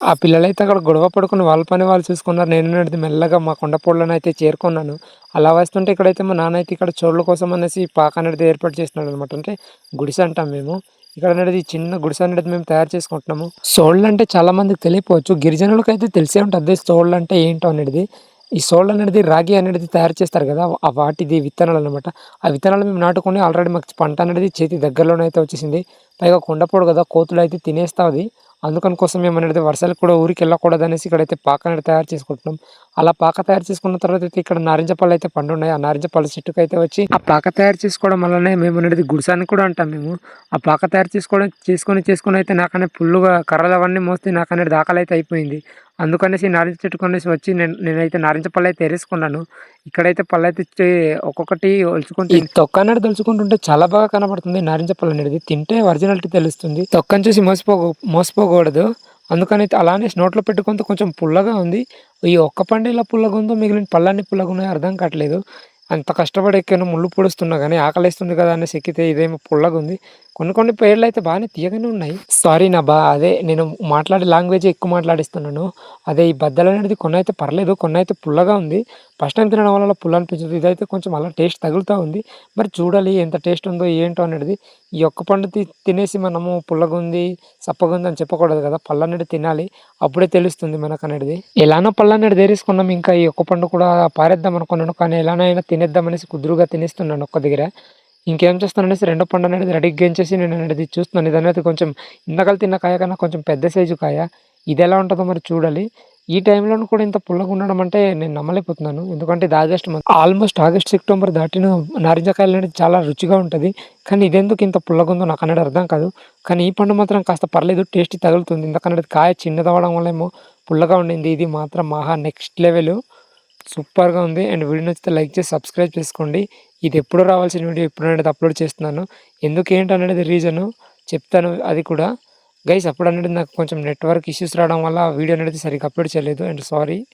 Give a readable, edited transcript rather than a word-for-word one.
ఆ పిల్లలైతే అక్కడ గొడవ పడుకొని వాళ్ళ పని వాళ్ళు చూసుకున్నారు. నేననేది మెల్లగా మా కొండపోళ్ళనైతే చేరుకున్నాను. అలా వస్తుంటే ఇక్కడైతే మా నాన్న అయితే ఇక్కడ చోళ్ళ కోసం అనేసి పాక అనేది ఏర్పాటు చేస్తున్నాడనమాట. అంటే గుడిసె అంటాం మేము. ఇక్కడ అనేది చిన్న గుడిసె అనేది మేము తయారు చేసుకుంటున్నాము. సోళ్ళంటే చాలా మందికి తెలియకపోవచ్చు. గిరిజనులకైతే తెలిసే ఉంటది సోళ్ళంటే ఏంటో అనేది. ఈ సోళ్ళు అనేది రాగి అనేది తయారు చేస్తారు కదా! వాటిది విత్తనాలనమాట. ఆ విత్తనాలు మేము నాటుకొని ఆల్రెడీ మాకు పంట అనేది చేతి దగ్గరలోనైతే వచ్చేసింది. పైగా కొండపోడు కదా! కోతులైతే తినేస్తాది. అందుకని కోసం మేమనేది వర్షాలకు కూడా ఊరికెళ్ళకూడదనేసి ఇక్కడైతే పాక అనేది తయారు చేసుకుంటున్నాం. అలా పాక తయారు చేసుకున్న తర్వాత అయితే ఇక్కడ నారింజ పళ్ళైతే పండున్నాయి. ఆ నారింజ పళ్ళ చెట్టుకైతే వచ్చి ఆ పాక తయారు చేసుకోవడం వల్లనే మేమనేది గుడిసని కూడా అంటాం మేము. ఆ పాక తయారు చేసుకొని అయితే నాకనే ఫుల్లుగా కర్రలవన్నీ మోస్తే నాకనేది ఆకలైతే అయిపోయింది. అందుకనేసి నారింజ చెట్టుకనేసి వచ్చి నేనైతే నారింజ పళ్ళైతే ఏరేసుకున్నాను. ఇక్కడైతే పళ్ళైతే ఒక్కొక్కటి ఒలుచుకుంటే ఈ తొక్క అనేది దొలుచుకుంటుంటే చాలా బాగా కనబడుతుంది నారింజ పళ్ళనేది. తింటే ఒరిజినాలిటీ తెలుస్తుంది. తొక్కని చూసి మోసపోకూడదు. అందుకనైతే అలానే నోట్లో పెట్టుకుంటే కొంచెం పుల్లగా ఉంది. ఈ ఒక్క పండు ఇలా పుల్లగుందో మిగిలిన పళ్ళన్నీ పుల్లగున్నాయో అర్థం కావట్లేదు. అంత కష్టపడి ఎక్కాను ముళ్ళు పొడుస్తున్నా గానీ ఆకలేస్తుంది కదా అనేసి ఎక్కితే ఇదేమో పుల్లగుంది. కొన్ని పేర్లయితే బాగానే తియ్యగానే ఉన్నాయి. సారీ అదే నేను మాట్లాడే లాంగ్వేజే ఎక్కువ మాట్లాడిస్తున్నాను. అదే ఈ బద్దలనేది కొన్నయితే పర్లేదు. కొన్నయితే పుల్లగా ఉంది. ఫస్ట్ టైమ్ తినడం వల్ల పుల్ల అనిపించదు. ఇదైతే కొంచెం అలా టేస్ట్ తగులుతా ఉంది. మరి చూడాలి ఎంత టేస్ట్ ఉందో ఏంటో అనేది. ఈ ఒక్క పండు తినేసి మనము పుల్లగుంది, సప్పగుంది అని చెప్పకూడదు కదా! పళ్ళనేది తినాలి. అప్పుడే తెలుస్తుంది మనకనేటిది. ఎలానో పళ్ళనేది ఏరేసుకున్నాం. ఇంకా ఈ ఒక్క పండు కూడా పారేద్దాం అనుకున్నాను. కానీ ఎలానైనా తినేద్దామనేసి కుదురుగా తినేస్తున్నాను ఒక్క దగ్గర. ఇంకేం చేస్తాననేసి రెండో పండనేది రెడీగా ఎంచేసి నేననేది చూస్తున్నాను. ఇదనేది కొంచెం ఇందాకల తిన్న కాయ కన్నా కొంచెం పెద్ద సైజు కాయ. ఇదెలా ఉంటదో మరి చూడాలి. ఈ టైంలోను కూడా ఇంత పుల్లగుండడం అంటే నేను నమ్మలేకపోతున్నాను. ఎందుకంటే ఇది August month. Almost August, September దాటిన నారింజకాయలనేది చాలా రుచిగా ఉంటది. కానీ ఇదెందుకు ఇంత పుల్లగుందో నాకనేది అర్థం కాదు. కానీ ఈ పండు మాత్రం కాస్త పర్లేదు టేస్టీ తగులుతుంది. ఇందాకనేది కాయ చిన్నదవ్వడం వల్లేమో పుల్లగా ఉండింది. ఇది మాత్రం మహా నెక్స్ట్ లెవెలు. సూపర్‌గా ఉంది. అండ్ వీడియో నచ్చితే లైక్ చేసి సబ్స్క్రైబ్ చేసుకోండి. ఇది ఎప్పుడో రావాల్సిన వీడియో ఇప్పుడనేది అప్‌లోడ్ చేస్తున్నాను. ఎందుకు ఏంటనేది రీజను చెప్తాను అది కూడా. గైస్ అప్పుడనేది నాకు కొంచెం నెట్‌వర్క్ ఇష్యూస్ రావడం వల్ల వీడియో అనేది సరిగ్గా అప్‌లోడ్ చేయలేదు. And sorry.